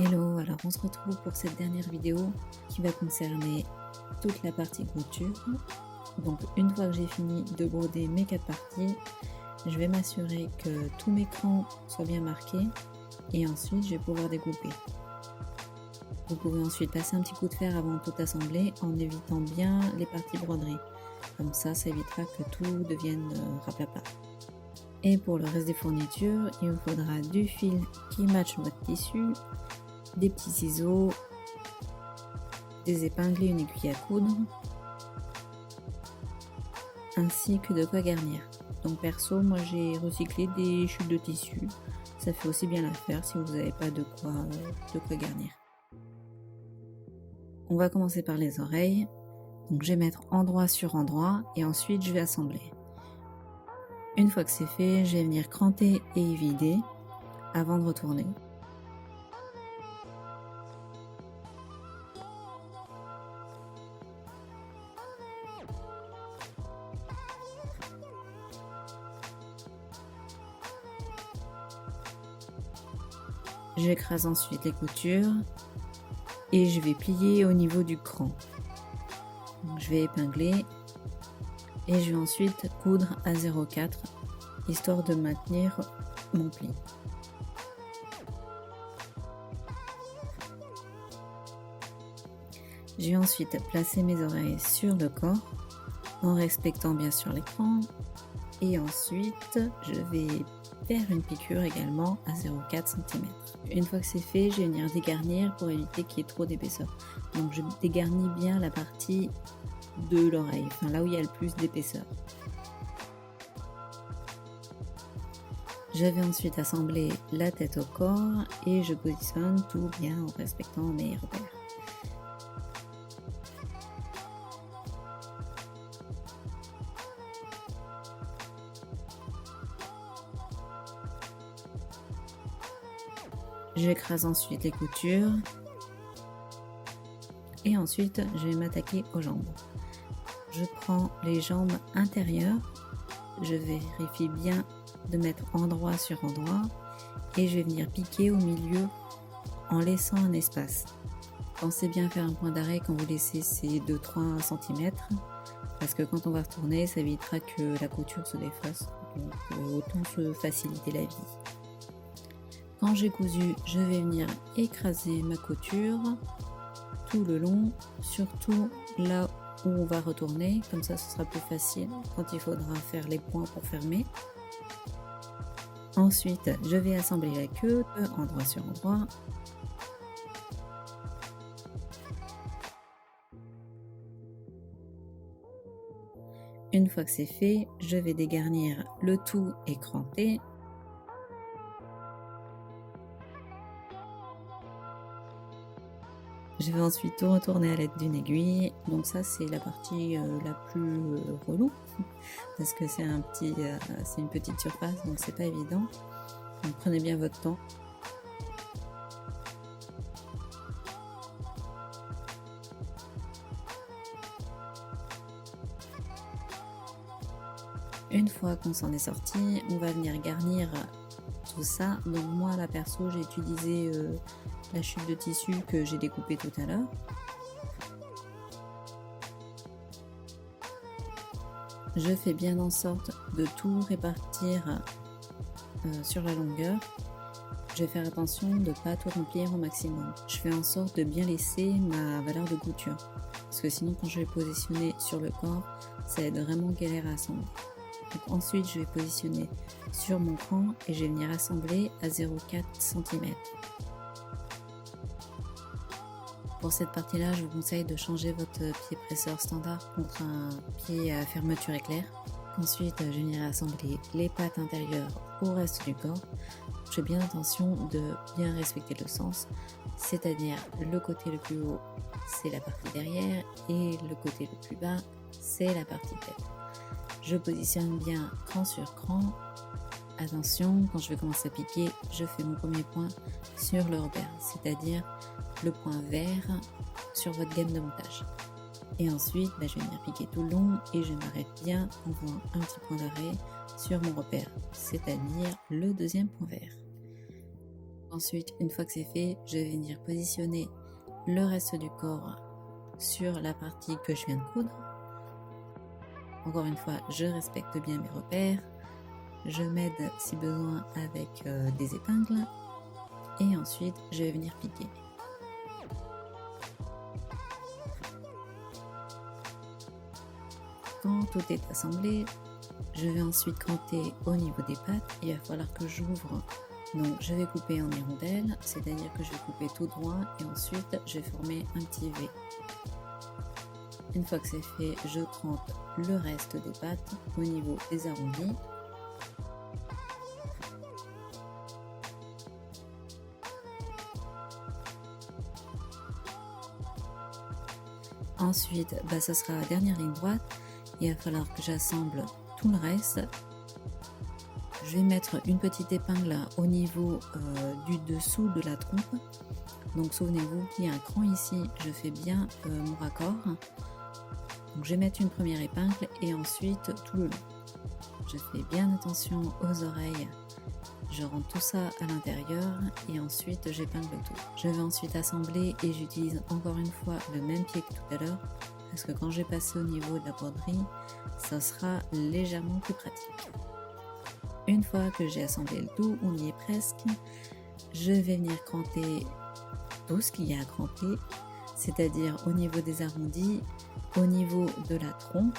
Hello, alors on se retrouve pour cette dernière vidéo qui va concerner toute la partie couture. Donc une fois que j'ai fini de broder mes 4 parties, je vais m'assurer que tous mes crans soient bien marqués et ensuite je vais pouvoir découper. Vous pouvez ensuite passer un petit coup de fer avant de tout assembler en évitant bien les parties broderies. Comme ça évitera que tout devienne raplapla. Et pour le reste des fournitures, il vous faudra du fil qui matche votre tissu, des petits ciseaux, des épingles et une aiguille à coudre, ainsi que de quoi garnir. Donc perso, moi j'ai recyclé des chutes de tissu, ça fait aussi bien l'affaire si vous n'avez pas de quoi garnir. On va commencer par les oreilles, donc je vais mettre endroit sur endroit et ensuite je vais assembler. Une fois que c'est fait, je vais venir cranter et vider avant de retourner. J'écrase ensuite les coutures et je vais plier au niveau du cran. Donc, je vais épingler et je vais ensuite coudre à 0,4 histoire de maintenir mon pli. Je vais ensuite placer mes oreilles sur le corps en respectant bien sûr l'écran et ensuite je vais faire une piqûre également à 0,4 cm. Une fois que c'est fait, je vais venir dégarnir pour éviter qu'il y ait trop d'épaisseur. Donc je dégarnis bien la partie de l'oreille, enfin là où il y a le plus d'épaisseur. Je vais ensuite assembler la tête au corps et je positionne tout bien en respectant mes repères. J'écrase ensuite les coutures et ensuite je vais m'attaquer aux jambes. Je prends les jambes intérieures, je vérifie bien de mettre endroit sur endroit et je vais venir piquer au milieu en laissant un espace. Pensez bien faire un point d'arrêt quand vous laissez ces 2-3 cm parce que quand on va retourner, ça évitera que la couture se défasse, donc autant se faciliter la vie. Quand j'ai cousu, je vais venir écraser ma couture tout le long, surtout là où on va retourner, comme ça ce sera plus facile quand il faudra faire les points pour fermer. Ensuite, je vais assembler la queue endroit sur endroit. Une fois que c'est fait, je vais dégarnir le tout et cranter. Je vais ensuite tout retourner à l'aide d'une aiguille. Donc ça c'est la partie la plus relou parce que c'est une petite surface, donc c'est pas évident. Donc prenez bien votre temps. Une fois qu'on s'en est sorti, on va venir garnir tout ça. Donc moi là perso j'ai utilisé la chute de tissu que j'ai découpée tout à l'heure. Je fais bien en sorte de tout répartir sur la longueur. Je vais faire attention de ne pas tout remplir au maximum. Je fais en sorte de bien laisser ma valeur de couture. Parce que sinon quand je vais positionner sur le corps, ça va être vraiment galère à assembler. Donc ensuite je vais positionner sur mon cran et je vais venir assembler à 0,4 cm. Pour cette partie-là, je vous conseille de changer votre pied presseur standard contre un pied à fermeture éclair. Ensuite, je viens assembler les pattes intérieures au reste du corps. Je fais bien attention de bien respecter le sens, c'est-à-dire le côté le plus haut, c'est la partie derrière et le côté le plus bas, c'est la partie tête. Je positionne bien cran sur cran. Attention, quand je vais commencer à piquer, je fais mon premier point sur le repère, c'est-à-dire le point vert sur votre gamme de montage. Et ensuite, je vais venir piquer tout le long et je m'arrête bien en faisant un petit point d'arrêt sur mon repère, c'est-à-dire le deuxième point vert. Ensuite, une fois que c'est fait, je vais venir positionner le reste du corps sur la partie que je viens de coudre. Encore une fois, je respecte bien mes repères. Je m'aide si besoin avec des épingles. Et ensuite, je vais venir piquer. Quand tout est assemblé, je vais ensuite cranter au niveau des pattes. Il va falloir que j'ouvre. Donc je vais couper en hirondelles, c'est-à-dire que je vais couper tout droit et ensuite je vais former un petit V. Une fois que c'est fait, je crante le reste des pattes au niveau des arrondis. Ensuite, ce sera la dernière ligne droite. Il va falloir que j'assemble tout le reste. Je vais mettre une petite épingle au niveau du dessous de la trompe. Donc souvenez-vous qu'il y a un cran ici, je fais bien mon raccord. Donc je vais mettre une première épingle et ensuite tout le long. Je fais bien attention aux oreilles. Je rentre tout ça à l'intérieur et ensuite j'épingle tout. Je vais ensuite assembler et j'utilise encore une fois le même pied que tout à l'heure parce que quand je vais passer au niveau de la broderie, ça sera légèrement plus pratique. Une fois que j'ai assemblé le tout, on y est presque, je vais venir cranter tout ce qu'il y a à cranter, c'est-à-dire au niveau des arrondis, au niveau de la trompe,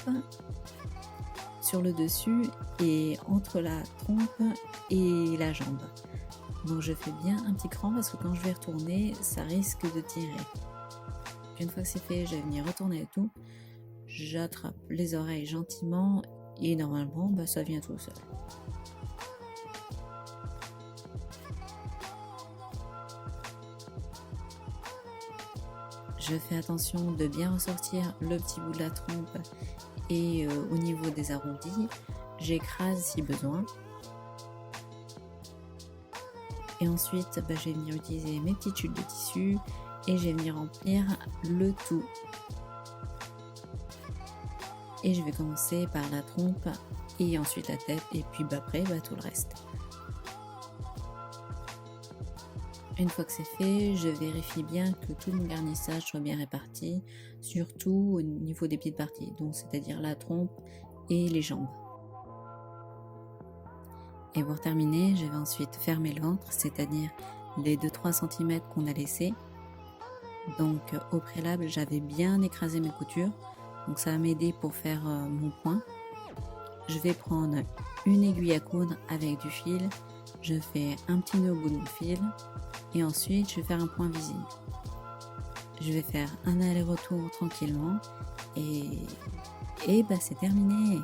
sur le dessus et entre la trompe et la jambe. Donc je fais bien un petit cran parce que quand je vais retourner, ça risque de tirer. Une fois que c'est fait, je vais venir retourner le tout. J'attrape les oreilles gentiment et normalement, ça vient tout seul. Je fais attention de bien ressortir le petit bout de la trompe et au niveau des arrondis, j'écrase si besoin. Et ensuite, je vais venir utiliser mes petites chutes de tissu et je vais venir remplir le tout. Et je vais commencer par la trompe et ensuite la tête et puis après tout le reste. Une fois que c'est fait, je vérifie bien que tout mon garnissage soit bien réparti, surtout au niveau des petites parties, donc c'est-à-dire la trompe et les jambes. Et pour terminer, je vais ensuite fermer le ventre, c'est-à-dire les 2-3 cm qu'on a laissés. Donc au préalable, j'avais bien écrasé mes coutures, donc ça va m'aider pour faire mon point. Je vais prendre une aiguille à coudre avec du fil, je fais un petit nœud au bout de mon fil et ensuite je vais faire un point visible. Je vais faire un aller-retour tranquillement et c'est terminé.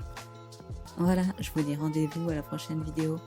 Voilà, je vous dis rendez-vous à la prochaine vidéo.